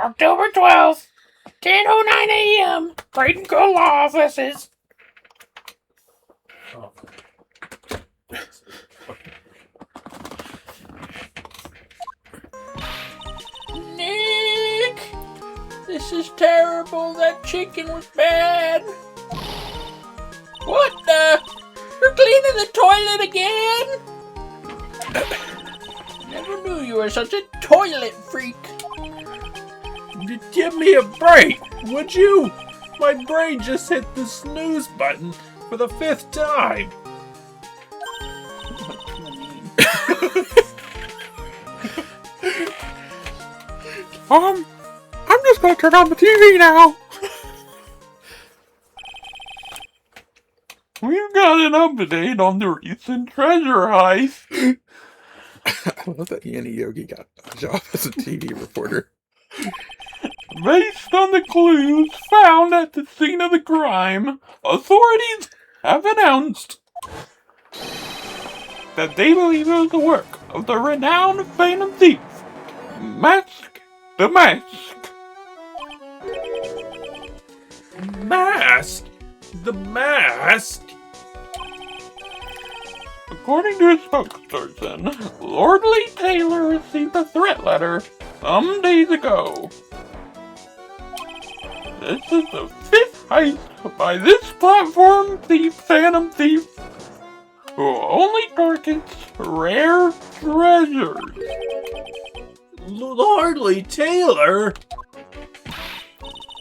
October 12th, 10:09 a.m., Wright and Co. Law Offices. Oh. Nick! This is terrible. That chicken was bad. What the? You're cleaning the toilet again? Never knew you were such a toilet freak. Give me a break, would you? My brain just hit the snooze button for the 5th time. I'm just gonna turn on the TV now. We've got an update on the recent treasure heist. I love that Yanni Yogi got a job as a TV reporter. Based on the clues found at the scene of the crime, authorities have announced that they believe it was the work of the renowned Phantom Thief, Mask the Mask. Mask? The mask? According to a spokesperson, Lord Lee Taylor received a threat letter some days ago. This is the 5th heist by this platform thief, Phantom Thief, who only targets rare treasures. Lordly Taylor?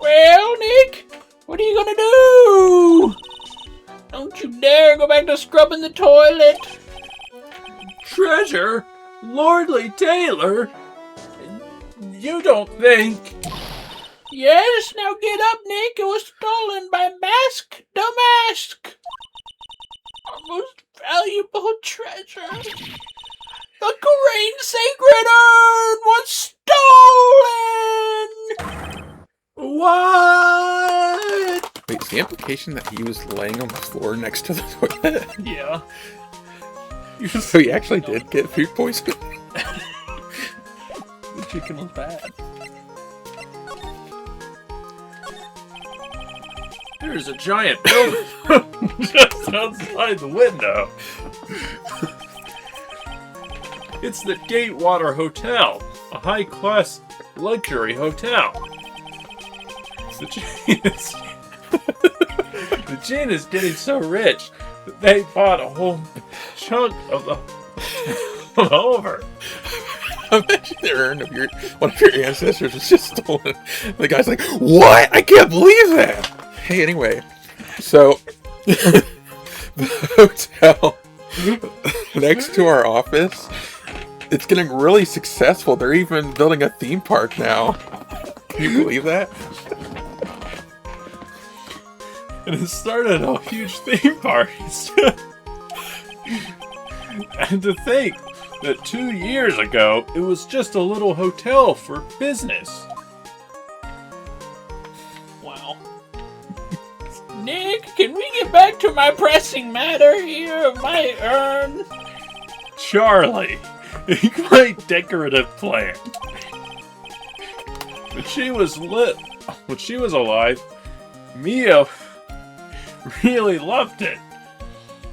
Well, Nick, what are you gonna do? Don't you dare go back to scrubbing the toilet. Treasure? Lordly Taylor? You don't think... Yes, now get up, Nick. It was stolen by Mask the Mask. Our most valuable treasure. The great sacred urn was stolen! What? Wait, is the implication that he was laying on the floor next to the toilet? Yeah. So he actually did get food poisoning? The chicken was bad. There's a giant building just outside the window. It's the Gatewater Hotel, a high-class luxury hotel. The chain is getting so rich that they bought a whole chunk of the over. Imagine the urn of one of your ancestors was just stolen. The guy's like, what? I can't believe that! Hey, anyway, so the hotel next to our office, it's getting really successful. They're even building a theme park now. Can you believe that? And it started a huge theme party. And to think that 2 years ago, it was just a little hotel for business. Wow. Nick, can we get back to my pressing matter here of my urn? Charlie, a quite decorative plant. When she was alive, Mia really loved it.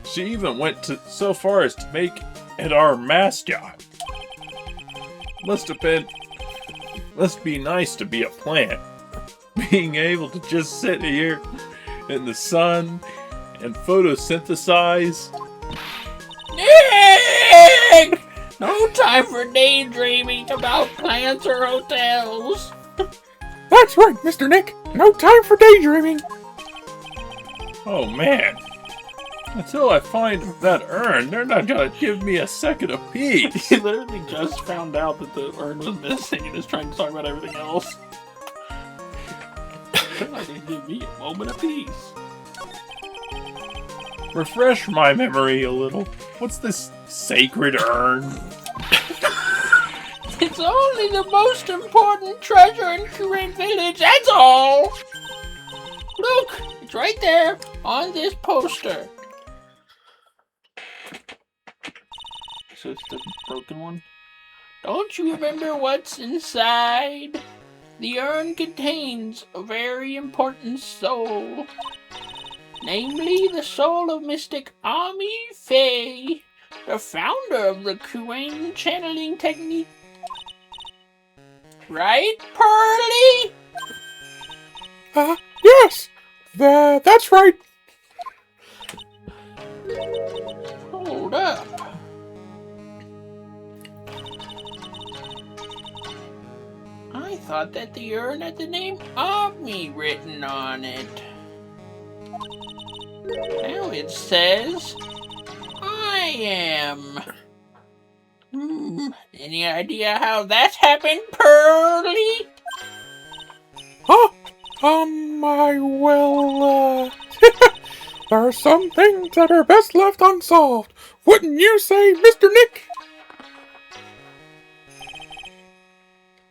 She even went so far as to make it our mascot. Must be nice to be a plant. Being able to just sit here in the sun and photosynthesize. Nick! No time for daydreaming about plants or hotels. That's right, Mr. Nick. No time for daydreaming. Oh man. Until I find that urn, they're not gonna give me a second of peace. He literally just found out that the urn was missing and is trying to talk about everything else. They're not gonna give me a moment of peace. Refresh my memory a little. What's this sacred urn? It's only the most important treasure in Great Village, that's all! Look, it's right there on this poster. So it's the broken one? Don't you remember what's inside? The urn contains a very important soul. Namely, the soul of mystic Ami Faye, the founder of the Kuwain channeling technique. Right, Pearly? Yes! That's right! Hold up. I thought that the urn had the name Ami written on it. Now it says, I am. Any idea how that's happened, Pearly? There are some things that are best left unsolved. Wouldn't you say, Mr. Nick?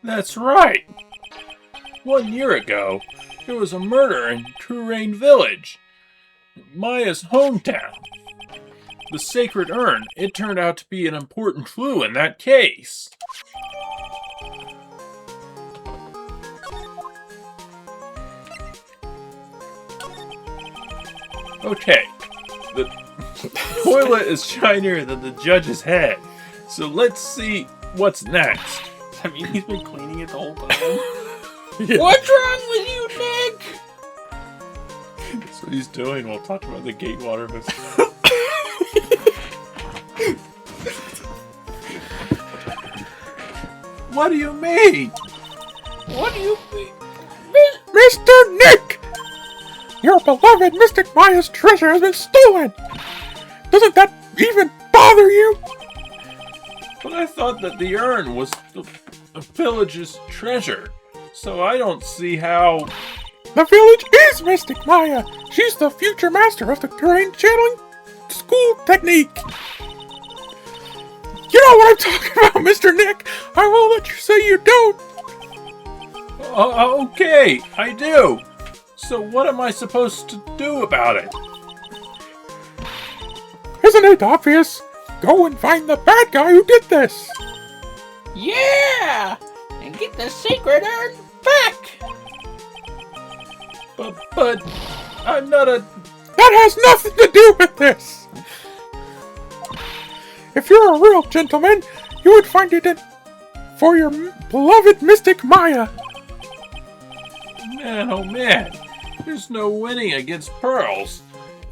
That's right. 1 year ago, there was a murder in Kuwain Village, Maya's hometown. The sacred urn, it turned out to be an important clue in that case. Okay, the toilet is shinier than the judge's head, so let's see what's next. I mean, he's been cleaning it the whole time. Yeah. What's wrong with you, Nick? That's what he's doing while talking about the gatewater. What do you mean? What do you mean? Mr. Nick! Your beloved Mystic Maya's treasure has been stolen! Doesn't that even bother you? But I thought that the urn was the village's treasure, so I don't see how... The village is Mystic Maya! She's the future master of the terrain channeling school technique! You know what I'm talking about, Mr. Nick! I won't let you say you don't! Okay, I do. So what am I supposed to do about it? Isn't it obvious? Go and find the bad guy who did this! Yeah! And get the sacred urn back! But I'm not a... That has nothing to do with this! If you're a real gentleman, you would find it for your beloved Mystic Maya. Man, oh man. There's no winning against Pearl's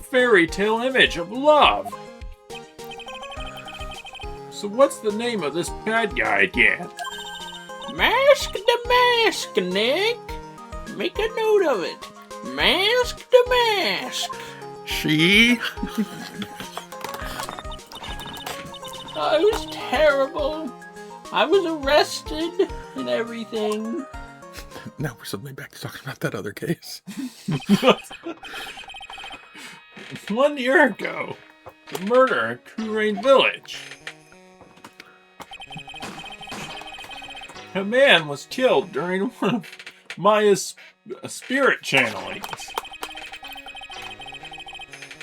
fairy tale image of love. So what's the name of this bad guy again? Mask the mask, Nick! Make a note of it. Mask the mask! She? Oh, it was terrible. I was arrested and everything. Now we're suddenly back to talking about that other case. 1 year ago, the murder in Kuwain Village. A man was killed during one of Maya's spirit channelings.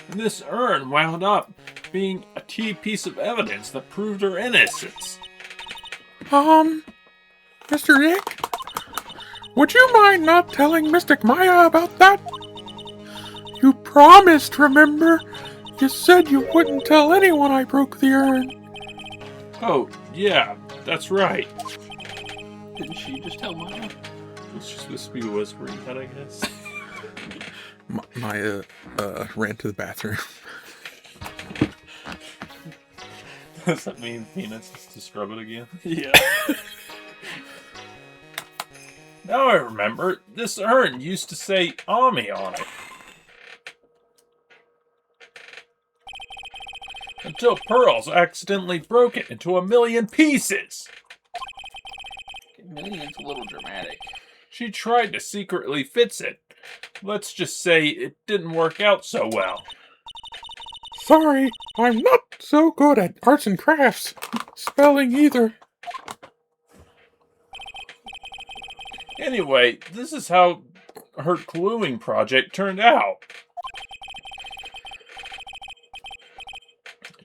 And this urn wound up being a key piece of evidence that proved her innocence. Mr. Nick? Would you mind not telling Mystic Maya about that? You promised, remember? You said you wouldn't tell anyone I broke the urn. Oh, yeah, that's right. Didn't she just tell Maya? It's just supposed to be whispering that, I guess. Maya, ran to the bathroom. Does that mean peanuts is to scrub it again? Yeah. Now I remember, this urn used to say Ami on it. Until Pearls accidentally broke it into a million pieces. Million's a little dramatic. She tried to secretly fix it. Let's just say it didn't work out so well. Sorry, I'm not so good at arts and crafts. Spelling either. Anyway, this is how her cluing project turned out.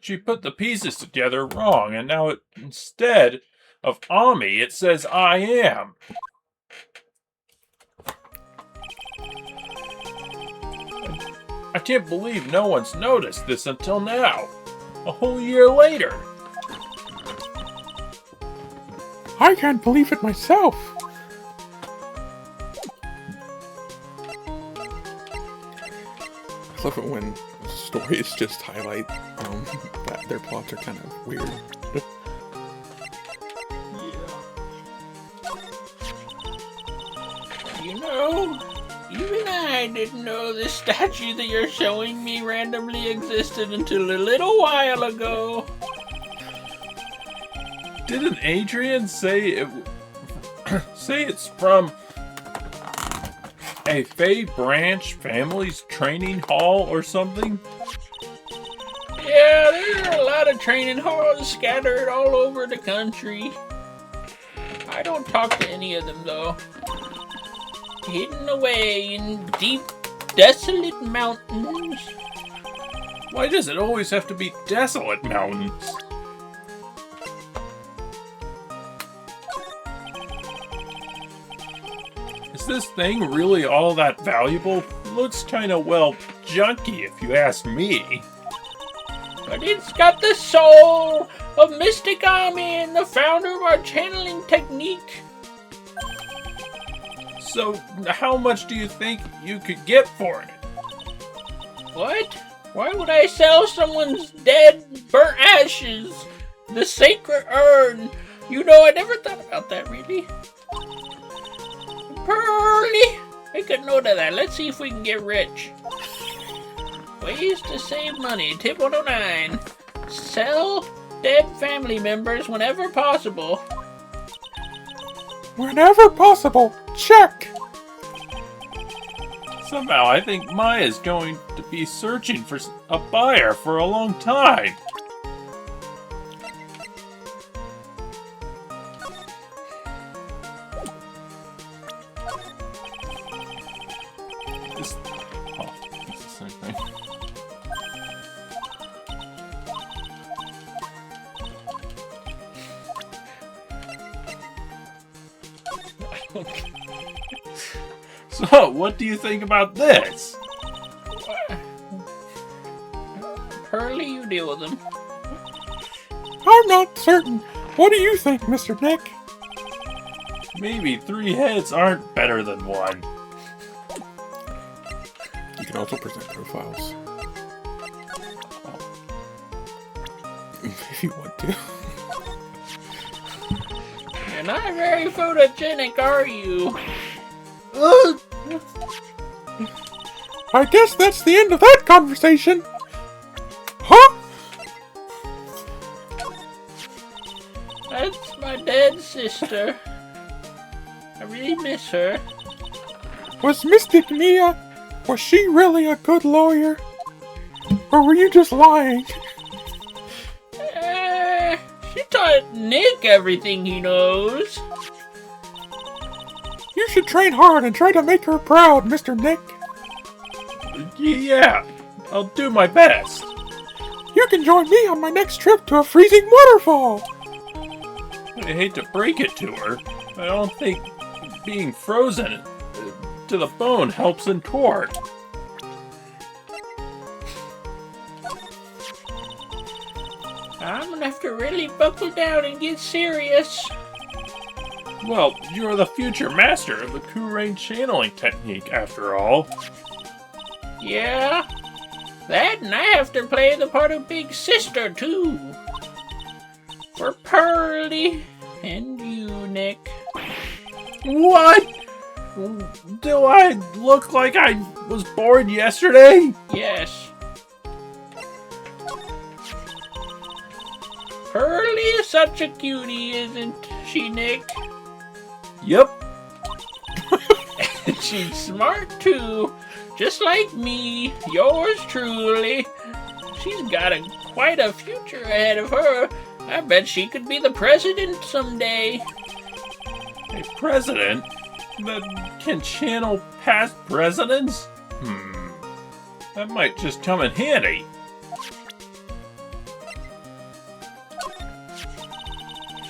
She put the pieces together wrong, and now instead of Ami, it says I am. I can't believe no one's noticed this until now. A whole year later. I can't believe it myself. I love it when stories just highlight that their plots are kind of weird. You know, even I didn't know this statue that you're showing me randomly existed until a little while ago. Didn't Adrian say it's from a Fey Branch Family's training hall or something? Yeah, there are a lot of training halls scattered all over the country. I don't talk to any of them, though. Hidden away in deep, desolate mountains. Why does it always have to be desolate mountains? Is this thing really all that valuable? Looks kinda, well, junky if you ask me. But it's got the soul of Mystic Amin, the founder of our channeling technique. So, how much do you think you could get for it? What? Why would I sell someone's dead, burnt ashes? The sacred urn. You know, I never thought about that, really. Pearly! Make a note of that. Let's see if we can get rich. Ways to save money. Tip 109. Sell dead family members whenever possible. Whenever possible. Check. Somehow, I think Maya's going to be searching for a buyer for a long time. It's the same thing. So, what do you think about this? Pearly, you deal with them. I'm not certain. What do you think, Mr. Nick? Maybe 3 heads aren't better than 1. You can also present profiles. If you want to. You're not very photogenic, are you? I guess that's the end of that conversation. Huh? That's my dead sister. I really miss her. Was Mystic Mia, was she really a good lawyer? Or were you just lying? She taught Nick everything he knows. You should train hard and try to make her proud, Mr. Nick. Yeah, I'll do my best. You can join me on my next trip to a freezing waterfall. I hate to break it to her. I don't think being frozen to the bone helps in court. I'm gonna have to really buckle down and get serious. Well, you're the future master of the Coelacanth channeling technique, after all. Yeah, that and I have to play the part of Big Sister, too. For Pearly and you, Nick. What? Do I look like I was born yesterday? Yes. Pearly is such a cutie, isn't she, Nick? Yep. And she's smart, too. Just like me, yours truly. She's got quite a future ahead of her. I bet she could be the president someday. A president that can channel past presidents? That might just come in handy.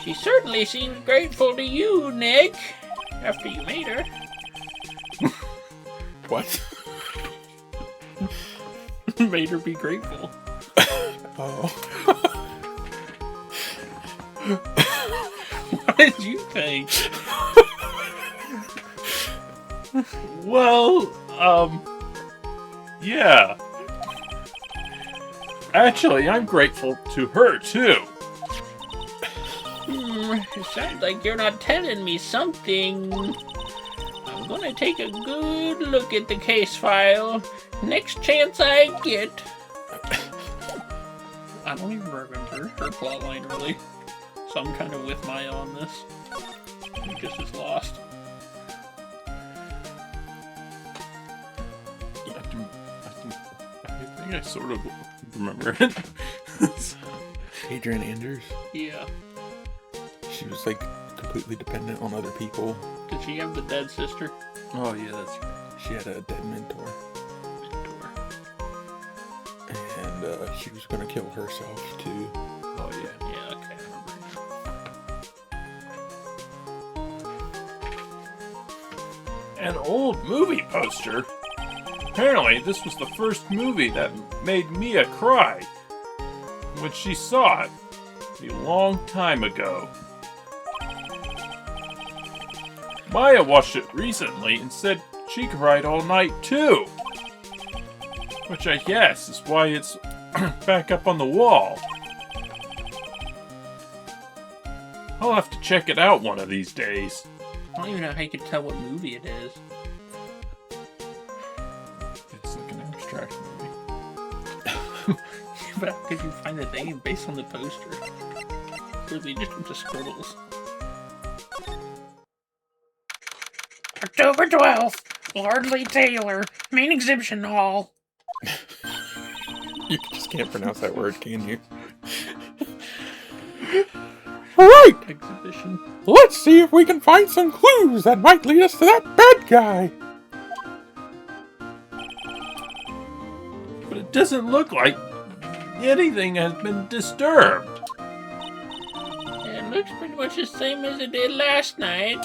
She certainly seems grateful to you, Nick, after you made her. What? Made her be grateful. Oh. What did you think? Well, yeah. Actually, I'm grateful to her, too. It sounds like you're not telling me something. I'm gonna take a good look at the case file next chance I get. I don't even remember her plotline really, so I'm kind of with Maya on this. She just is lost. I think I sort of remember it. Adrian Andrews. Yeah. She was like completely dependent on other people. Did she have the dead sister? Oh, yeah, that's right. She had a dead mentor. And she was going to kill herself too. Oh, yeah. Yeah, okay, I remember. An old movie poster? Apparently, this was the first movie that made Mia cry when she saw it a long time ago. Maya watched it recently and said she cried all night too. Which I guess is why it's back up on the wall. I'll have to check it out one of these days. I don't even know how you could tell what movie it is. It's like an abstract movie. But how could you find the name based on the poster? Really just a bunch of scribbles. October 12th, Lordley Taylor, main exhibition hall. You just can't pronounce that word, can you? Alright! Exhibition. Let's see if we can find some clues that might lead us to that bad guy. But it doesn't look like anything has been disturbed. It looks pretty much the same as it did last night.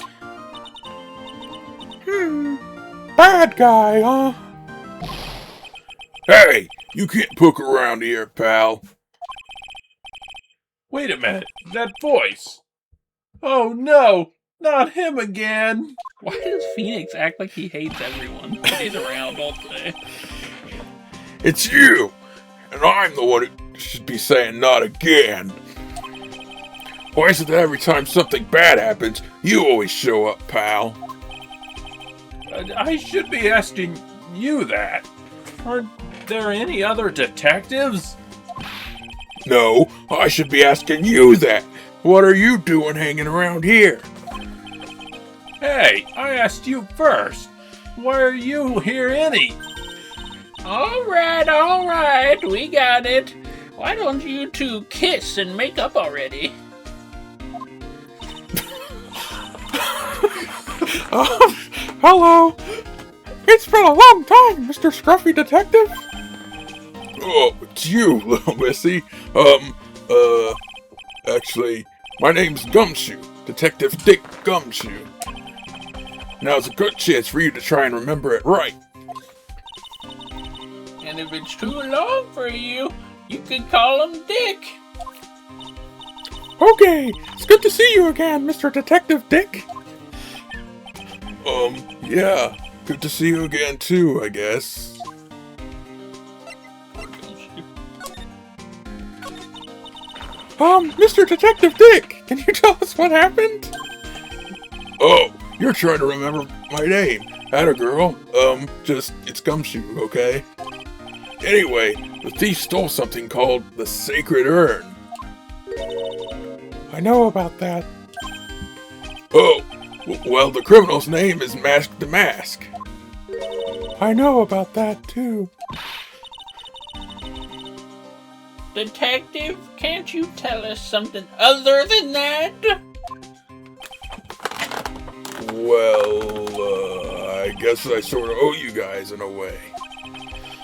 Bad guy, huh? Hey, you can't poke around here, pal. Wait a minute, that voice. Oh no, not him again. Why does Phoenix act like he hates everyone? He's around all day. It's you! And I'm the one who should be saying not again. Why is it that every time something bad happens, you always show up, pal? I should be asking you that. Aren't there any other detectives? No, I should be asking you that. What are you doing hanging around here? Hey, I asked you first. Why are you here Alright, we got it. Why don't you two kiss and make up already? Hello. It's been a long time, Mr. Scruffy Detective. Oh, it's you, little missy. Actually, my name's Gumshoe, Detective Dick Gumshoe. Now's a good chance for you to try and remember it right. And if it's too long for you, you could call him Dick. Okay, it's good to see you again, Mr. Detective Dick. Yeah, good to see you again too, I guess. Mr. Detective Dick, can you tell us what happened? Oh, you're trying to remember my name. Atta girl. It's Gumshoe, okay? Anyway, the thief stole something called the Sacred Urn. I know about that. Oh, well, the criminal's name is Mask the Mask. I know about that too. Detective, can't you tell us something other than that? Well, I guess I sort of owe you guys in a way.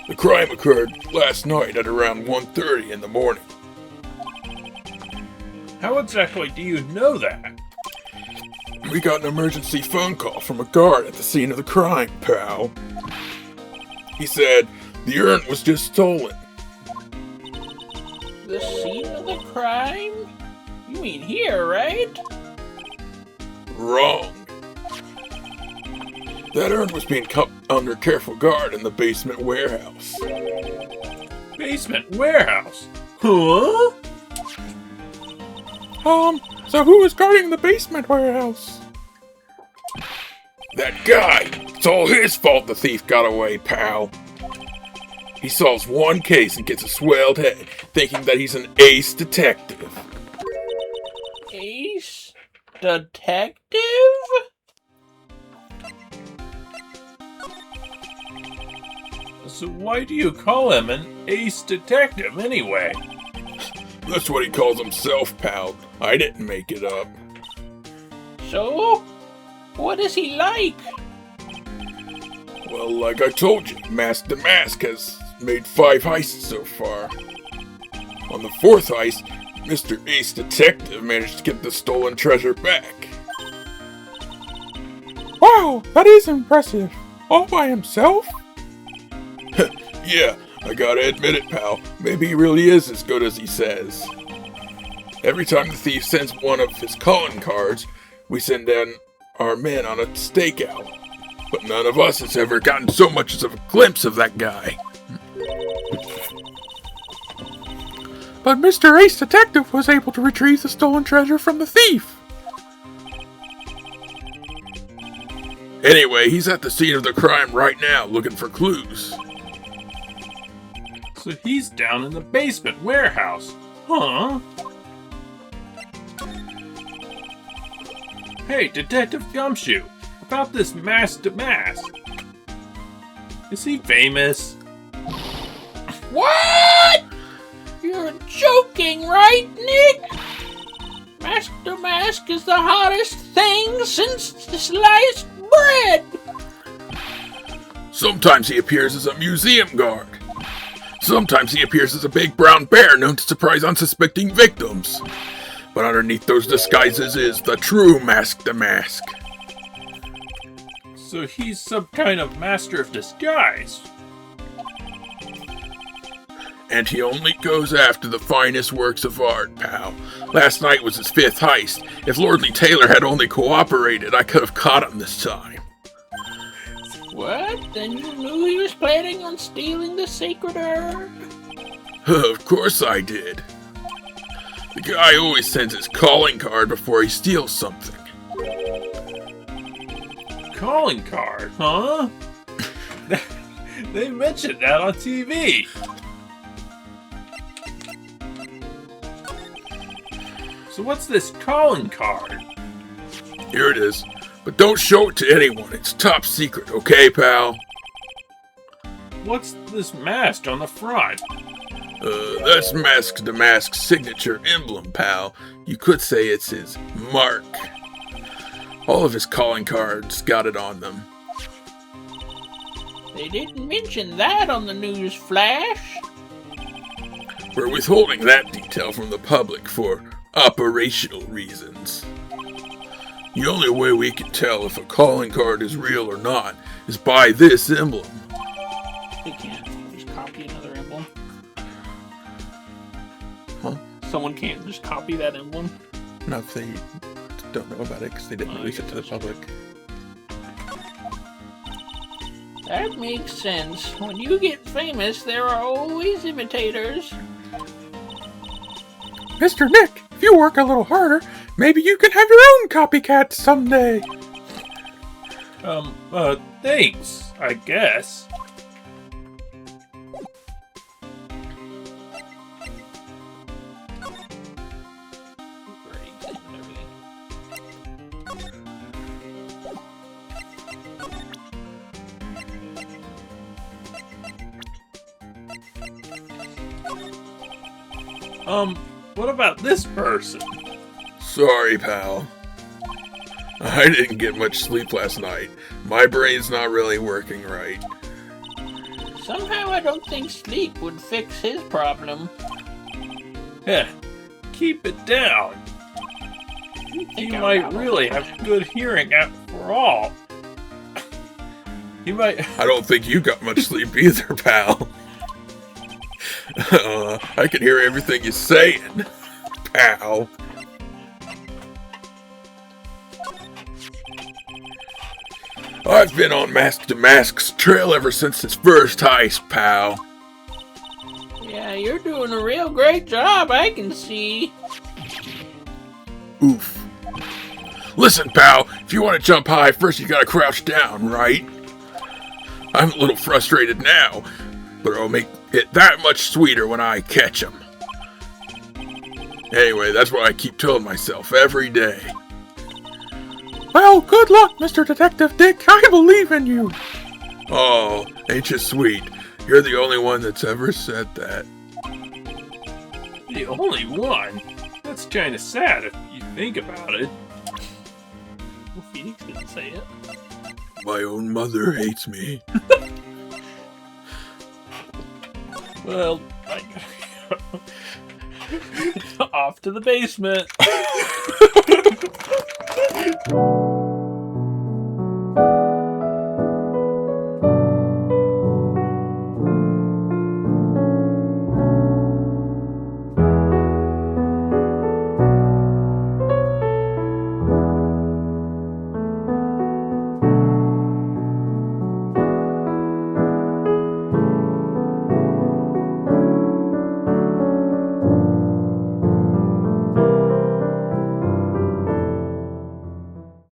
The crime occurred last night at around 1:30 in the morning. How exactly do you know that? We got an emergency phone call from a guard at the scene of the crime, pal. He said The urn was just stolen. The scene of the crime? You mean here, right? Wrong. That urn was being kept under careful guard in the basement warehouse. Basement warehouse? Huh? So who is guarding the basement warehouse? That guy! It's all his fault the thief got away, pal. He solves one case and gets a swelled head, thinking that he's an ace detective. Ace? Detective? So why do you call him an ace detective anyway? That's what he calls himself, pal. I didn't make it up. So, what is he like? Well, like I told you, Mask the Mask has made 5 heists so far. On the 4th heist, Mr. Ace Detective managed to get the stolen treasure back. Wow, that is impressive. All by himself? Yeah, I gotta admit it, pal. Maybe he really is as good as he says. Every time the thief sends one of his calling cards, we send in our men on a stakeout. But none of us has ever gotten so much as a glimpse of that guy. But Mr. Ace Detective was able to retrieve the stolen treasure from the thief. Anyway, he's at the scene of the crime right now, looking for clues. So he's down in the basement warehouse. Huh? Hey, Detective Gumshoe, about this Mask to Mask. Is he famous? What? You're joking, right, Nick? Mask to Mask is the hottest thing since sliced bread. Sometimes he appears as a museum guard. Sometimes he appears as a big brown bear known to surprise unsuspecting victims. But underneath those disguises is the true Mask the Mask. So he's some kind of master of disguise. And he only goes after the finest works of art, pal. Last night was his 5th heist. If Lordly Taylor had only cooperated, I could have caught him this time. What? Then you knew he was planning on stealing the sacred urn? Of course I did. The guy always sends his calling card before he steals something. Calling card, huh? They mentioned that on TV. So what's this calling card? Here it is. But don't show it to anyone. It's top secret, okay, pal? What's this mask on the front? That's Mask the Mask's signature emblem, pal. You could say it's his mark. All of his calling cards got it on them. They didn't mention that on the news flash. We're withholding that detail from the public for operational reasons. The only way we can tell if a calling card is real or not is by this emblem. They can't just copy another emblem. Huh? Someone can't just copy that emblem. Not if they don't know about it because they didn't release it to the public. That makes sense. When you get famous, there are always imitators. Mr. Nick, if you work a little harder, maybe you can have your own copycat someday. Thanks, I guess. What about this person? Sorry, pal. I didn't get much sleep last night. My brain's not really working right. Somehow I don't think sleep would fix his problem. Heh, keep it down. He might really have good hearing after all. He might. I don't think you got much sleep either, pal. I can hear everything you're saying, pal. I've been on Mask to Mask's trail ever since his first heist, pal. Yeah, you're doing a real great job, I can see. Oof. Listen, pal, if you want to jump high, first you gotta crouch down, right? I'm a little frustrated now, but it'll make it that much sweeter when I catch him. Anyway, that's what I keep telling myself every day. Well, good luck, Mr. Detective Dick. I believe in you. Oh, ain't you sweet? You're the only one that's ever said that. The only one? That's kind of sad if you think about it. Well, Phoenix didn't say it. My own mother hates me. Well, I off to the basement.